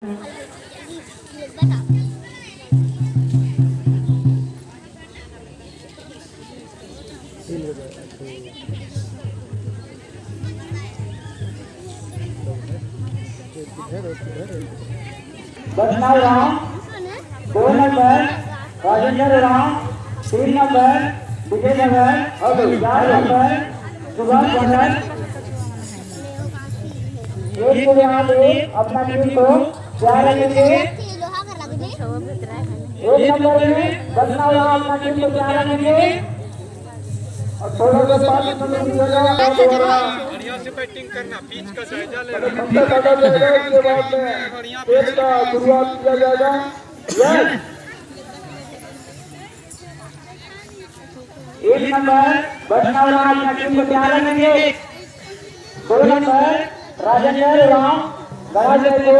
बदनाव Ram 2 number Rajendra Ram 3 number Vijay Nagar और 4 number Subhash Nagar. एक को यहाँ एक अपना टीम को तैयार रखेंगे। 1 नंबर में बदनाव राम अपना टीम को तैयार रखेंगे और थोड़ा सा पास बढ़िया से बैटिंग करना, पिच का जायजा लेना, उसके बाद में खेल का शुरुआत किया जाएगा। एक नंबर बदनाव राम अपना टीम को तैयार रखेंगे। 2 नंबर राजेंद्र राम गराजे को